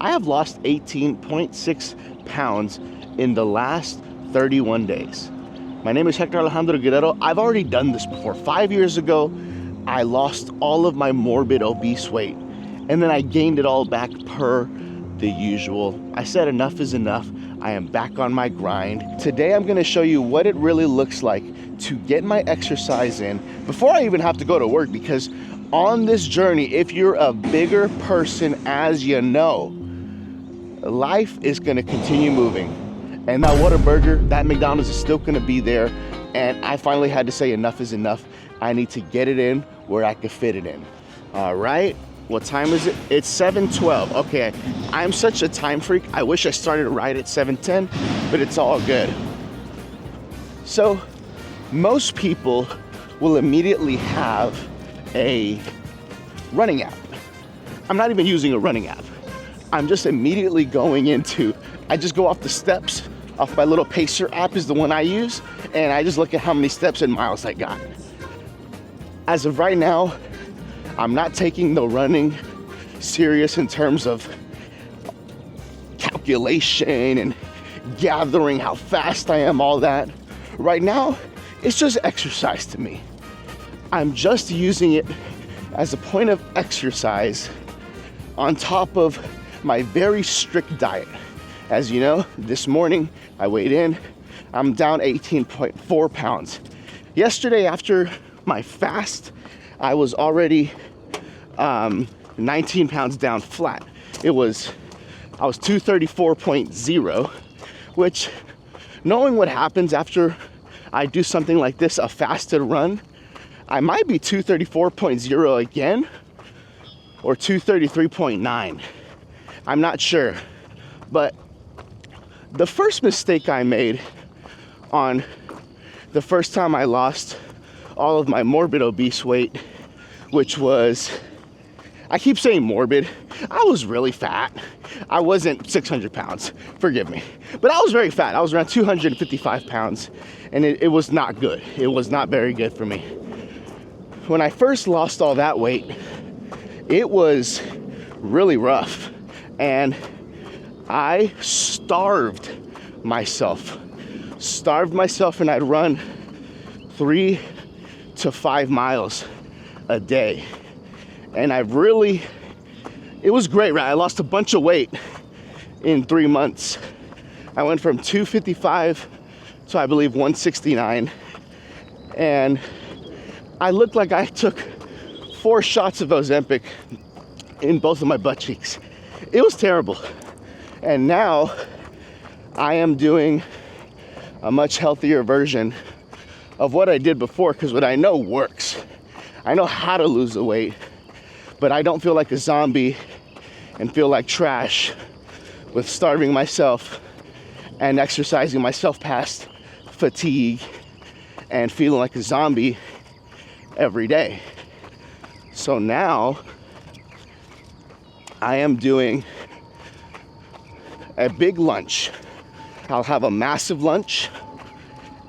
I have lost 18.6 pounds in the last 31 days. My name is Hector Guerrero. I've already done this before. 5 years ago, I lost all of my morbid obese weight, and then I gained it all back per the usual. I said enough is enough. I am back on my grind. Today I'm gonna show you what it really looks like to get my exercise in before I even have to go to work, because on this journey, if you're a bigger person, as you know, life is gonna continue moving. And that Whataburger, that McDonald's is still gonna be there. And I finally had to say enough is enough. I need to get it in where I could fit it in. All right, what time is it? It's 7:12. Okay, I'm such a time freak. I wish I started right at 7:10, but it's all good. So most people will immediately have a running app. I'm not even using a running app. I'm just immediately going into, I just go off the steps, off my little Pacer app is the one I use, and I just look at how many steps and miles I got. As of right now, I'm not taking the running serious in terms of calculation and gathering how fast I am, all that. Right now, it's just exercise to me. I'm just using it as a point of exercise on top of my very strict diet. As you know, this morning I weighed in, I'm down 18.4 pounds. Yesterday after my fast, I was already 19 pounds down flat. I was 234.0, which, knowing what happens after I do something like this, a fasted run, I might be 234.0 again, or 233.9. I'm not sure. But the first mistake I made on the first time I lost all of my morbid obese weight, which was, I keep saying morbid, I was really fat. I wasn't 600 pounds, forgive me. But I was very fat. I was around 255 pounds, and it was not good. It was not very good for me. When I first lost all that weight, it was really rough, and I starved myself, and I'd run 3 to 5 miles a day. And it was great, right? I lost a bunch of weight in 3 months. I went from 255 to, I believe, 169. And I looked like I took 4 shots of Ozempic in both of my butt cheeks. It was terrible. And now I am doing a much healthier version of what I did before, because what I know works. I know how to lose the weight, but I don't feel like a zombie and feel like trash with starving myself and exercising myself past fatigue and feeling like a zombie every day. So now I am doing a big lunch. I'll have a massive lunch,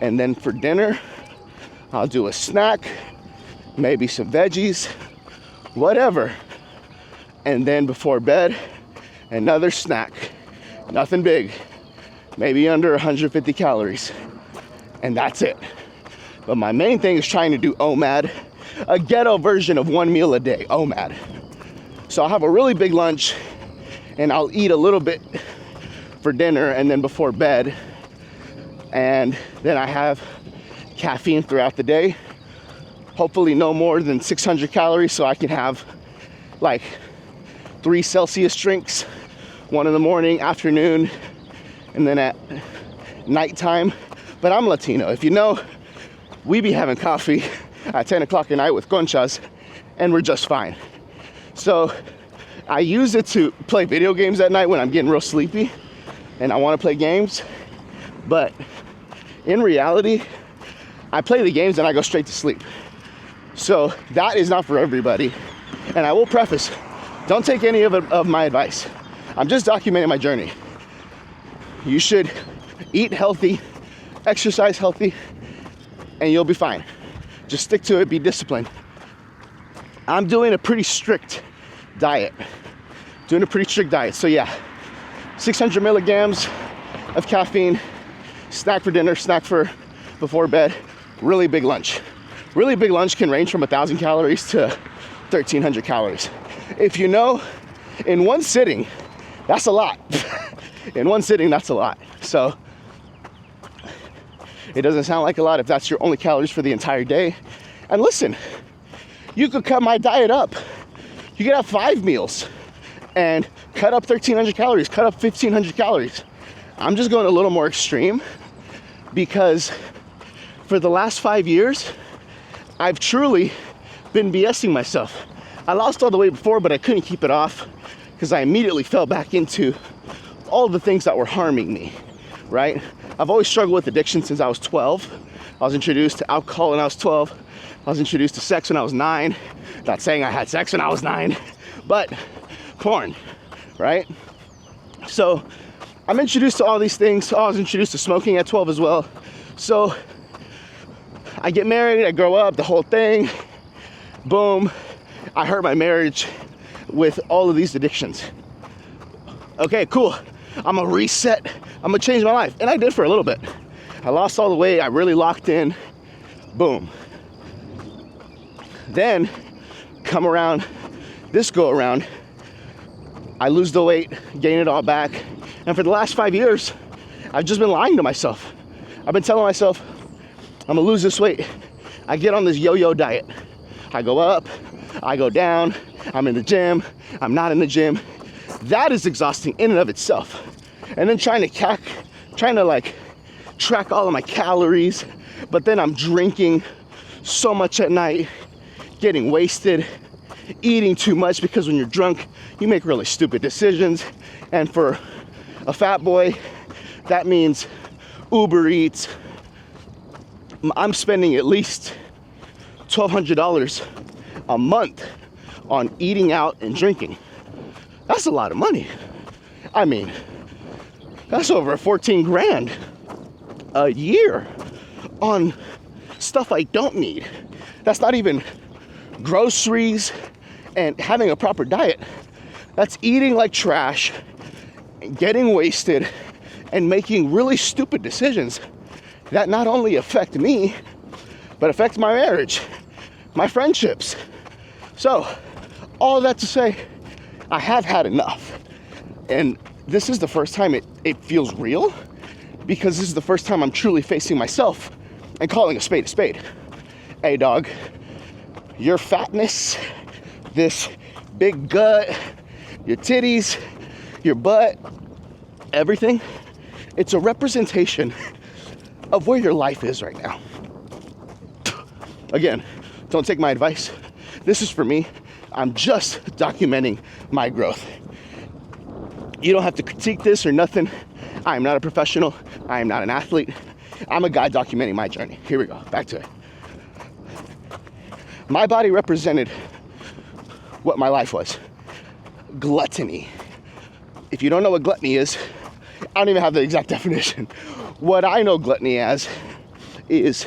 and then for dinner I'll do a snack, maybe some veggies, whatever. And then before bed, another snack. Nothing big, maybe under 150 calories. And that's it. But my main thing is trying to do OMAD, a ghetto version of 1 meal a day, OMAD. So I'll have a really big lunch, and I'll eat a little bit for dinner and then before bed. And then I have caffeine throughout the day. Hopefully no more than 600 calories, so I can have like 3 Celsius drinks, 1 in the morning, afternoon, and then at nighttime. But I'm Latino. If you know, we be having coffee at 10 o'clock at night with conchas, and we're just fine. So I use it to play video games at night when I'm getting real sleepy and I want to play games. But in reality, I play the games and I go straight to sleep. So that is not for everybody. And I will preface, don't take any of my advice. I'm just documenting my journey. You should eat healthy, exercise healthy, and you'll be fine. Just stick to it, be disciplined. I'm doing a pretty strict diet. doing a pretty strict diet. So yeah, 600 milligrams of caffeine, snack for dinner, snack for before bed, really big lunch. Really big lunch can range from 1,000 calories to 1,300 calories. If you know, in one sitting, that's a lot. In one sitting, that's a lot. So it doesn't sound like a lot if that's your only calories for the entire day. And listen, you could cut my diet up. You could have 5 meals and cut up 1,300 calories, cut up 1,500 calories. I'm just going a little more extreme because for the last 5 years, I've truly been BSing myself. I lost all the weight before, but I couldn't keep it off because I immediately fell back into all the things that were harming me, right? I've always struggled with addiction since I was 12. I was introduced to alcohol when I was 12. I was introduced to sex when I was 9. Not saying I had sex when I was 9, but porn, right? So I'm introduced to all these things. I was introduced to smoking at 12 as well. So I get married, I grow up, the whole thing, boom. I hurt my marriage with all of these addictions. Okay, cool. I'm gonna reset. I'm gonna change my life. And I did for a little bit. I lost all the weight. I really locked in. Boom. Then come around this go around, I lose the weight, gain it all back. And for the last 5 years, I've just been lying to myself. I've been telling myself, I'm gonna lose this weight. I get on this yo-yo diet. I go up, I go down, I'm in the gym, I'm not in the gym. That is exhausting in and of itself. And then trying to like track all of my calories, but then I'm drinking so much at night, getting wasted, eating too much because when you're drunk, you make really stupid decisions. And for a fat boy, that means Uber Eats. I'm spending at least $1,200 a month on eating out and drinking. That's a lot of money. I mean, that's over 14 grand a year on stuff I don't need. That's not even groceries and having a proper diet. That's eating like trash, getting wasted, and making really stupid decisions that not only affect me, but affect my marriage, my friendships. So, all that to say, I have had enough. And this is the first time it feels real, because this is the first time I'm truly facing myself and calling a spade a spade. Hey dog, your fatness, this big gut, your titties, your butt, everything, it's a representation of where your life is right now. Again, don't take my advice. This is for me. I'm just documenting my growth. You don't have to critique this or nothing. I am not a professional. I am not an athlete. I'm a guy documenting my journey. Here we go, back to it. My body represented what my life was. Gluttony. If you don't know what gluttony is, I don't even have the exact definition. What I know gluttony as is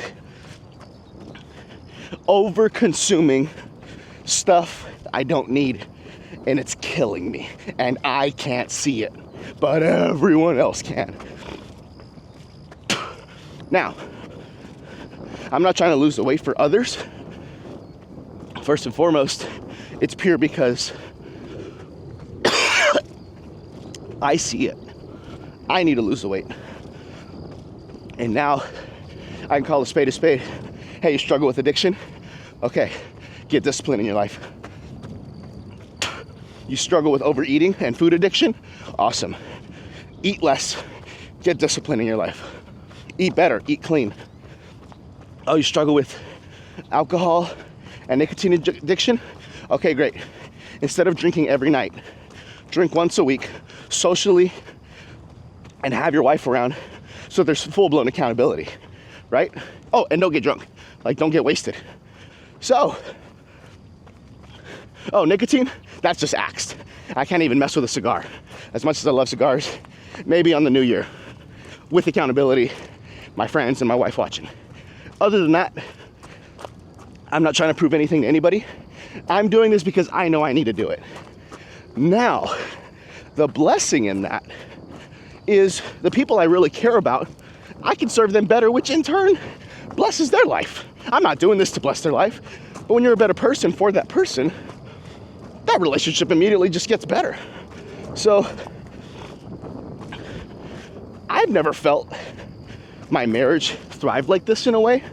over-consuming stuff I don't need, and it's killing me, and I can't see it, but everyone else can. Now, I'm not trying to lose the weight for others. First and foremost, it's pure because I see it. I need to lose the weight. And now I can call a spade a spade. Hey, you struggle with addiction? Okay, get discipline in your life. You struggle with overeating and food addiction? Awesome. Eat less. Get discipline in your life. Eat better. Eat clean. Oh, you struggle with alcohol and nicotine addiction? Okay, great. Instead of drinking every night, drink once a week, socially, and have your wife around so there's full-blown accountability, right? Oh, and don't get drunk. Like, don't get wasted. So, oh, nicotine? That's just axed. I can't even mess with a cigar. As much as I love cigars, maybe on the new year, with accountability, my friends and my wife watching. Other than that, I'm not trying to prove anything to anybody. I'm doing this because I know I need to do it. Now, The blessing in that is the people I really care about, I can serve them better, which in turn blesses their life. I'm not doing this to bless their life, but when you're a better person for that person, that relationship immediately just gets better. So I've never felt my marriage thrive like this in a way,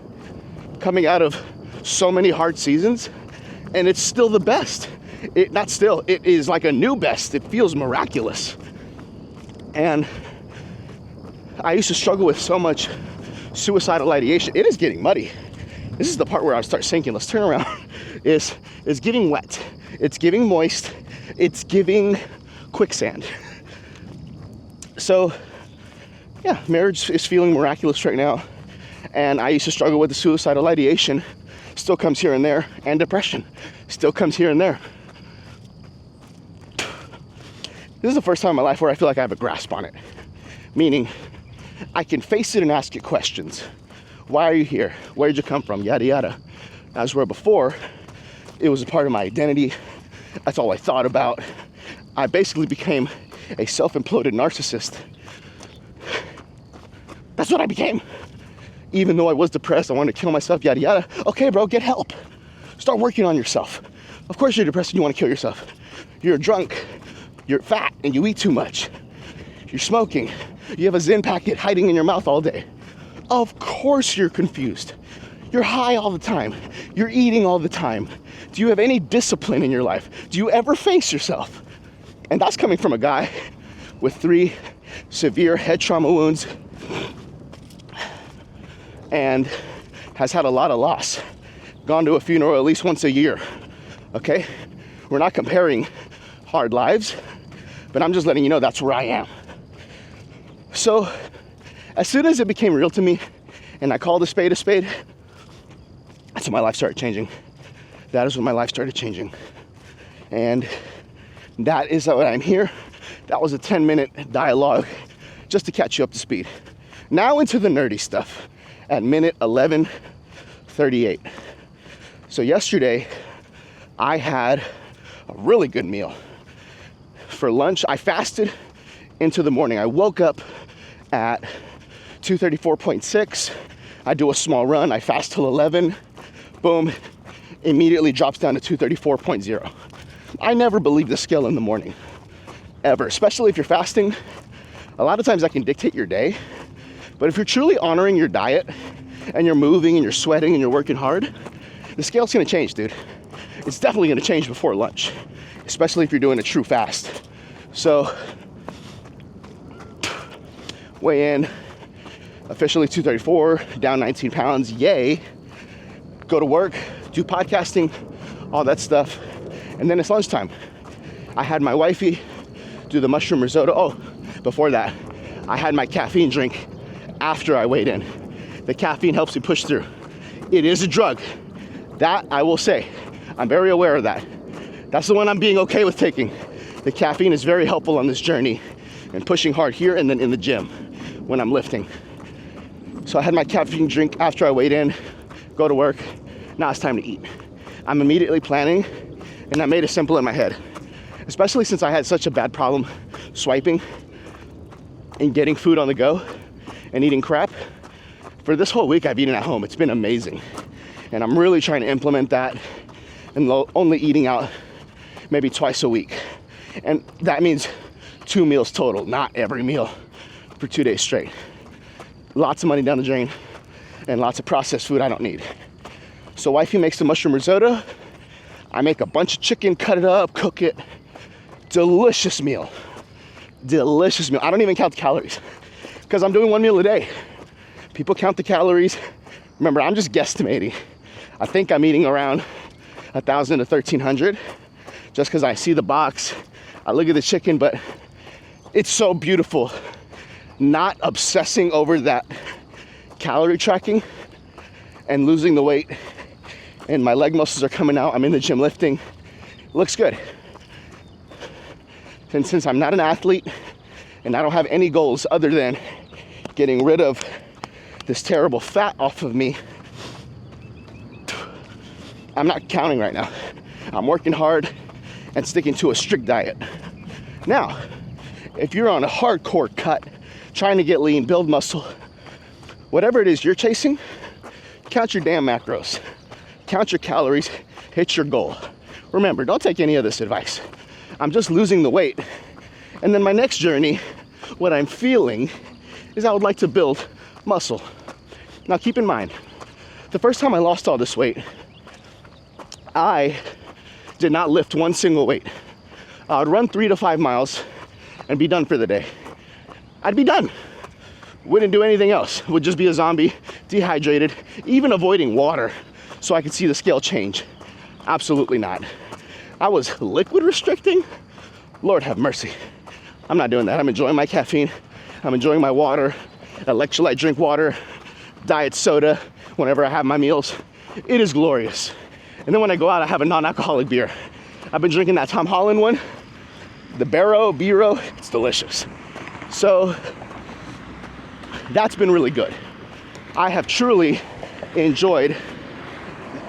coming out of so many hard seasons, and it's still the best. It is like a new best. It feels miraculous. And I used to struggle with so much suicidal ideation. It is getting muddy. This is the part where I start sinking. Let's turn around. It's getting wet. It's getting moist. It's giving quicksand. So yeah, marriage is feeling miraculous right now. And I used to struggle with the suicidal ideation. Still comes here and there. And depression still comes here and there. This is the first time in my life where I feel like I have a grasp on it. Meaning, I can face it and ask it questions. Why are you here? Where did you come from? Yada, yada. As where before, it was a part of my identity. That's all I thought about. I basically became a self-imploded narcissist. That's what I became. Even though I was depressed, I wanted to kill myself, yada, yada. Okay, bro, get help. Start working on yourself. Of course you're depressed and you want to kill yourself. You're drunk, you're fat, and you eat too much. You're smoking. You have a Zen packet hiding in your mouth all day. Of course you're confused. You're high all the time. You're eating all the time. Do you have any discipline in your life? Do you ever face yourself? And that's coming from a guy with 3 severe head trauma wounds and has had a lot of loss. Gone to a funeral at least once a year, okay? We're not comparing hard lives, but I'm just letting you know that's where I am. So as soon as it became real to me and I called a spade, that's when my life started changing. That is when my life started changing. And that is why I'm here. That was a 10-minute dialogue just to catch you up to speed. Now into the nerdy stuff at minute 11:38. So yesterday I had a really good meal. For lunch, I fasted into the morning. I woke up at 234.6. I do a small run. I fast till 11. Boom. Immediately drops down to 234.0. I never believe the scale in the morning, ever. Especially if you're fasting. A lot of times that can dictate your day. But if you're truly honoring your diet and you're moving and you're sweating and you're working hard, the scale's gonna change, dude. It's definitely gonna change before lunch, especially if you're doing a true fast. So, weigh in, officially 234, down 19 pounds, yay. Go to work, do podcasting, all that stuff. And then it's lunchtime. I had my wifey do the mushroom risotto. Oh, before that, I had my caffeine drink after I weighed in. The caffeine helps me push through. It is a drug. That I will say. I'm very aware of that. That's the one I'm being okay with taking. The caffeine is very helpful on this journey and pushing hard here and then in the gym when I'm lifting. So I had my caffeine drink after I weighed in, go to work. Now it's time to eat. I'm immediately planning, and I made it simple in my head, especially since I had such a bad problem swiping and getting food on the go and eating crap. For this whole week, I've eaten at home. It's been amazing. And I'm really trying to implement that and only eating out maybe twice a week. And that means 2 meals total, not every meal for 2 days straight. Lots of money down the drain and lots of processed food I don't need. So wifey makes the mushroom risotto. I make a bunch of chicken, cut it up, cook it. Delicious meal. Delicious meal. I don't even count the calories because I'm doing 1 meal a day. People count the calories. Remember, I'm just guesstimating. I think I'm eating around 1,000 to 1,300 just because I see the box. I look at the chicken, but it's so beautiful. Not obsessing over that calorie tracking and losing the weight. And my leg muscles are coming out. I'm in the gym lifting. It looks good. And since I'm not an athlete and I don't have any goals other than getting rid of this terrible fat off of me, I'm not counting right now. I'm working hard and sticking to a strict diet. Now, if you're on a hardcore cut, trying to get lean, build muscle, whatever it is you're chasing, count your damn macros, count your calories, hit your goal. Remember, don't take any of this advice. I'm just losing the weight. And then my next journey, what I'm feeling is I would like to build muscle. Now keep in mind, the first time I lost all this weight, I did not lift one single weight. I would run 3 to 5 miles and be done for the day. I'd be done. Wouldn't do anything else. Would just be a zombie, dehydrated, even avoiding water so I could see the scale change. Absolutely not. I was liquid restricting. Lord have mercy. I'm not doing that. I'm enjoying my caffeine. I'm enjoying my water, electrolyte drink water, diet soda whenever I have my meals. It is glorious. And then when I go out, I have a non-alcoholic beer. I've been drinking that Tom Holland one, the Guerrero, it's delicious. So that's been really good. I have truly enjoyed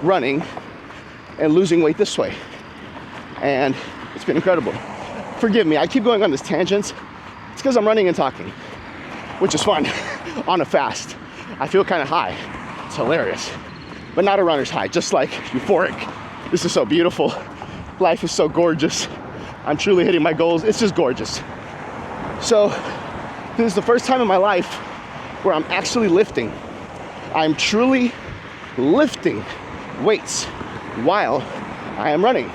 running and losing weight this way. And it's been incredible. Forgive me, I keep going on this tangent. It's because I'm running and talking, which is fun on a fast. I feel kind of high. It's hilarious. But not a runner's high, just like euphoric. This is so beautiful. Life is so gorgeous. I'm truly hitting my goals. It's just gorgeous. So this is the first time in my life where I'm actually lifting. I'm truly lifting weights while I am running.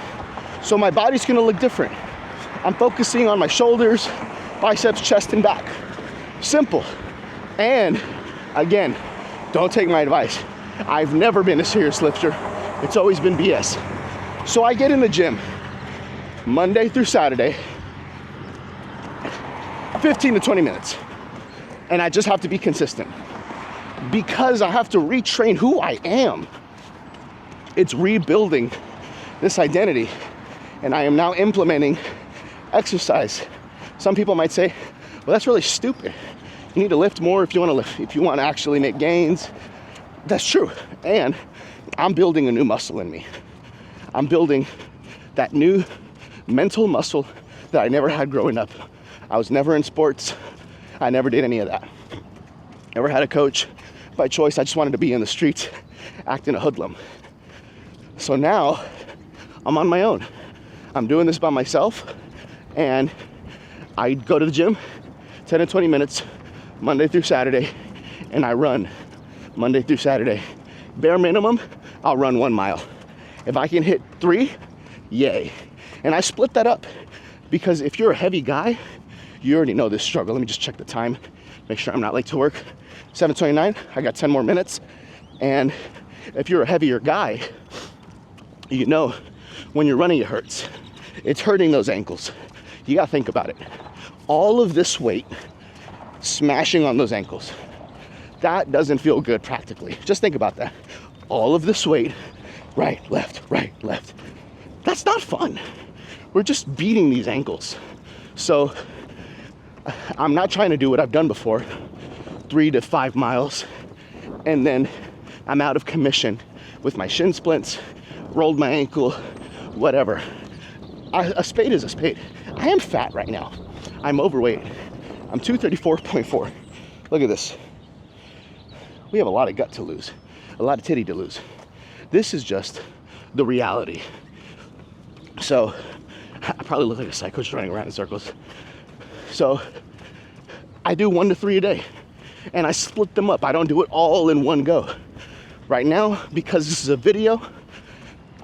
So my body's gonna look different. I'm focusing on my shoulders, biceps, chest, and back. Simple. And again, don't take my advice. I've never been a serious lifter. It's always been BS. So I get in the gym Monday through Saturday, 15 to 20 minutes. And I just have to be consistent because I have to retrain who I am. It's rebuilding this identity. And I am now implementing exercise. Some people might say, well, that's really stupid. You need to lift more if you want to lift, if you want to actually make gains. That's true. And I'm building a new muscle in me. I'm building that new mental muscle that I never had growing up. I was never in sports. I never did any of that. Never had a coach by choice. I just wanted to be in the streets acting a hoodlum. So now I'm on my own. I'm doing this by myself, and I go to the gym 10 to 20 minutes Monday through Saturday, and I run Monday through Saturday. Bare minimum, I'll run 1 mile. If I can hit 3, yay. And I split that up because if you're a heavy guy, you already know this struggle. Let me just check the time, make sure I'm not late to work. 7:29, I got 10 more minutes. And if you're a heavier guy, you know when you're running, it hurts. It's hurting those ankles. You gotta think about it. All of this weight smashing on those ankles, that doesn't feel good practically. Just think about that. All of this weight, right, left. That's not fun. We're just beating these ankles. So I'm not trying to do what I've done before, 3 to 5 miles, and then I'm out of commission with my shin splints, rolled my ankle, whatever. A spade is a spade. I am fat right now. I'm overweight. I'm 234.4. Look at this. We have a lot of gut to lose, a lot of titty to lose. This is just the reality. So I probably look like a psycho just running around in circles. So I do 1 to 3 a day, and I split them up. I don't do it all in one go. Right now, because this is a video,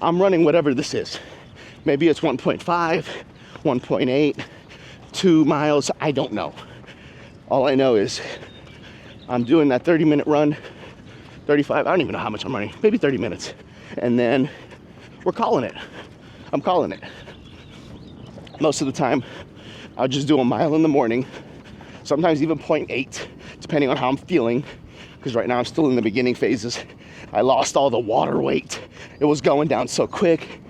I'm running whatever this is. Maybe it's 1.5, 1.8, 2 miles, I don't know. All I know is I'm doing that 30-minute run, 35, I don't even know how much I'm running, maybe 30 minutes. And then we're calling it. I'm calling it. Most of the time, I'll just do a mile in the morning, sometimes even 0.8, depending on how I'm feeling, because right now I'm still in the beginning phases. I lost all the water weight. It was going down so quick.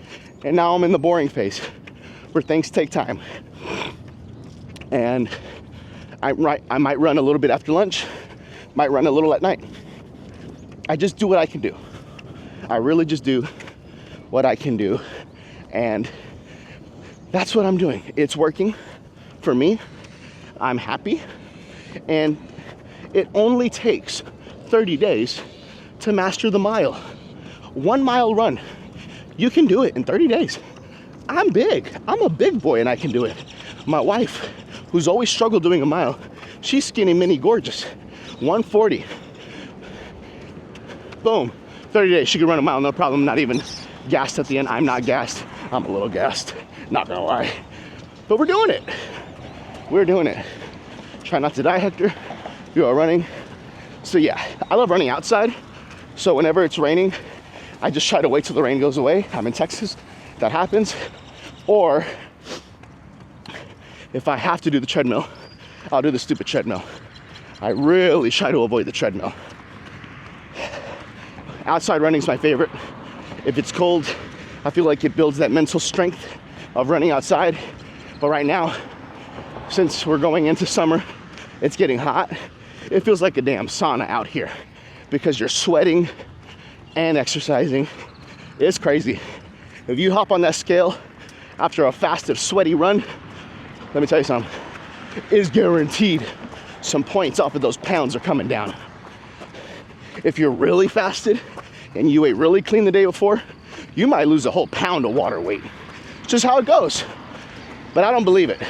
And now I'm in the boring phase where things take time. And I might run a little bit after lunch, might run a little at night. I just do what I can do. I really just do what I can do. And that's what I'm doing. It's working for me. I'm happy. And it only takes 30 days to master the mile. 1 mile run. You can do it in 30 days. I'm big. I'm a big boy and I can do it. My wife, who's always struggled doing a mile, she's skinny, mini, gorgeous. 140. Boom. 30 days. She could run a mile, no problem. Not even gassed at the end. I'm not gassed. I'm a little gassed. Not gonna lie. But we're doing it. We're doing it. Try not to die, Hector. You are running. So yeah, I love running outside. So whenever it's raining, I just try to wait till the rain goes away. I'm in Texas. That happens. Or if I have to do the treadmill, I'll do the stupid treadmill. I really try to avoid the treadmill. Outside running is my favorite. If it's cold, I feel like it builds that mental strength of running outside. But right now, since we're going into summer, it's getting hot. It feels like a damn sauna out here because you're sweating and exercising. It's crazy. If you hop on that scale after a fasted, sweaty run, let me tell you something, it's guaranteed some points off of those pounds are coming down. If you're really fasted and you ate really clean the day before, you might lose a whole pound of water weight. It's just how it goes. But I don't believe it.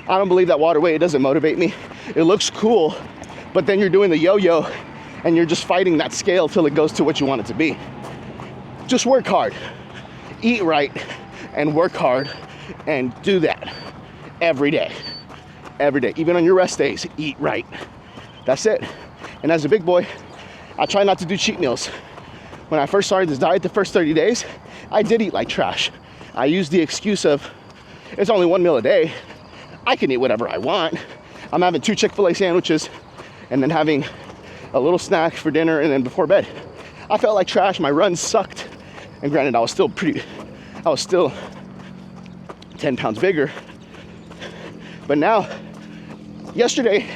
I don't believe that water weight. It doesn't motivate me. It looks cool, but then you're doing the yo-yo and you're just fighting that scale till it goes to what you want it to be. Just work hard, eat right, and work hard, and do that every day. Every day, even on your rest days, eat right. That's it. And as a big boy, I try not to do cheat meals. When I first started this diet, the first 30 days, I did eat like trash. I used the excuse of, it's only 1 meal a day. I can eat whatever I want. I'm having 2 Chick-fil-A sandwiches and then having a little snack for dinner and then before bed. I felt like trash. My runs sucked. And granted, I was still 10 pounds bigger. But now, yesterday,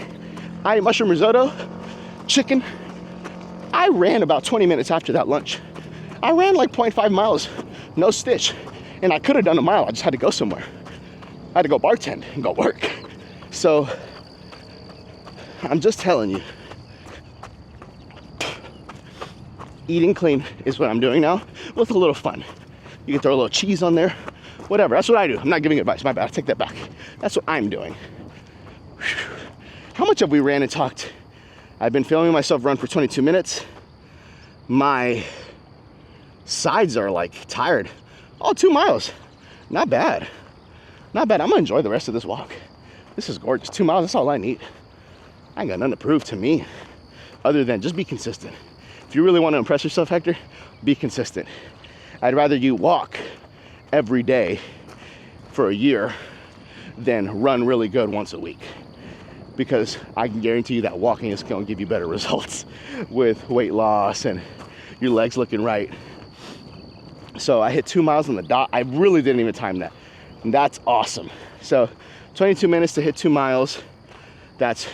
I ate mushroom risotto, chicken. I ran about 20 minutes after that lunch. I ran like 0.5 miles, no stitch. And I could have done a mile. I just had to go somewhere. I had to go bartend and go work. So I'm just telling you, eating clean is what I'm doing now with a little fun. You can throw a little cheese on there, whatever. That's what I do. I'm not giving advice. My bad. I take that back. That's what I'm doing. Whew. How much have we ran and talked? I've been filming myself run for 22 minutes. My sides are like tired. Oh, 2 miles. Not bad. Not bad. I'm gonna enjoy the rest of this walk. This is gorgeous. 2 miles, that's all I need. I ain't got nothing to prove to me other than just be consistent. If you really want to impress yourself, Hector, be consistent. I'd rather you walk every day for a year than run really good once a week. Because I can guarantee you that walking is gonna give you better results with weight loss and your legs looking right. So I hit 2 miles on the dot. I really didn't even time that. And that's awesome. So 22 minutes to hit 2 miles. That's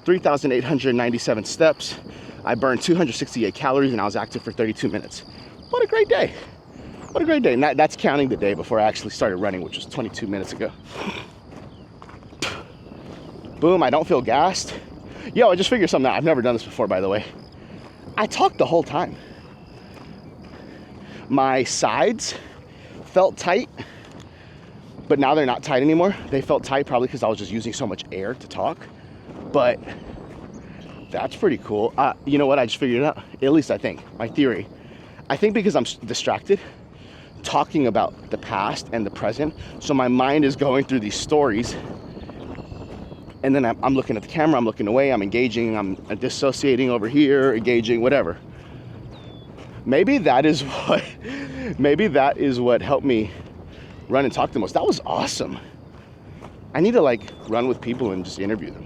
3,897 steps. I burned 268 calories and I was active for 32 minutes. What a great day. What a great day. And that's counting the day before I actually started running, which was 22 minutes ago. Boom, I don't feel gassed. Yo, I just figured something out. I've never done this before, by the way. I talked the whole time. My sides felt tight, but now they're not tight anymore. They felt tight probably because I was just using so much air to talk, but that's pretty cool. You know what, I just figured it out, at least I think, my theory. I think because I'm distracted, talking about the past and the present, so my mind is going through these stories, and then I'm looking at the camera, I'm looking away, I'm engaging, I'm dissociating over here, engaging, whatever. Maybe that is what helped me run and talk the most. That was awesome. I need to like run with people and just interview them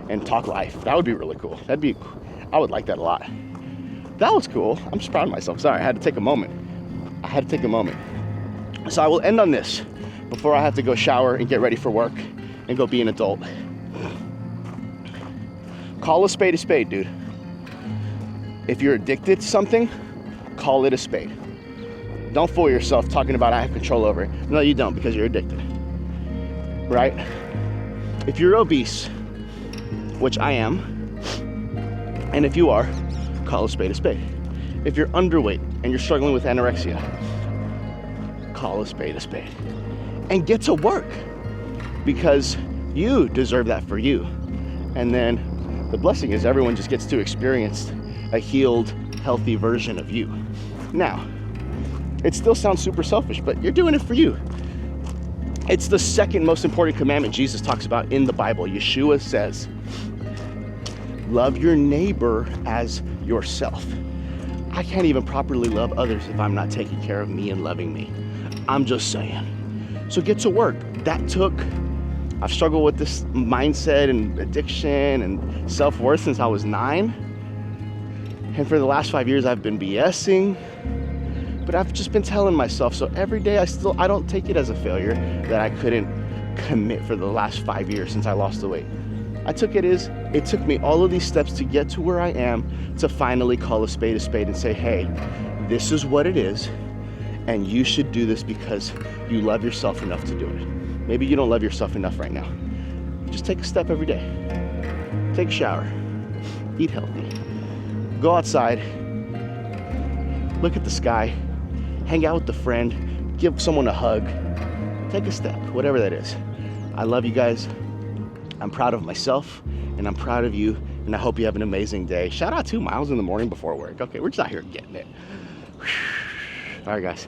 and talk life. That would be really cool. I would like that a lot. That was cool. I'm just proud of myself. Sorry, I had to take a moment. So I will end on this before I have to go shower and get ready for work and go be an adult. Call a spade, dude. If you're addicted to something, call it a spade. Don't fool yourself talking about I have control over it. No, you don't, because you're addicted. Right? If you're obese, which I am, and if you are, call a spade a spade. If you're underweight and you're struggling with anorexia, call a spade, and get to work, because you deserve that for you. And then the blessing is everyone just gets to experience a healed, healthy version of you. Now, it still sounds super selfish, but you're doing it for you. It's the second most important commandment Jesus talks about in the Bible. Yeshua says, love your neighbor as yourself. I can't even properly love others if I'm not taking care of me and loving me. I'm just saying. So get to work. I've struggled with this mindset and addiction and self-worth since I was 9. And for the last 5 years, I've been BSing. But I've just been telling myself, so every day I don't take it as a failure that I couldn't commit for the last 5 years since I lost the weight. I took it as, it took me all of these steps to get to where I am, to finally call a spade and say, hey, this is what it is, and you should do this because you love yourself enough to do it. Maybe you don't love yourself enough right now. Just take a step every day. Take a shower. Eat healthy. Go outside. Look at the sky. Hang out with a friend. Give someone a hug. Take a step, whatever that is. I love you guys. I'm proud of myself, and I'm proud of you, and I hope you have an amazing day. Shout out 2 miles in the morning before work. Okay, we're just out here getting it. All right, guys.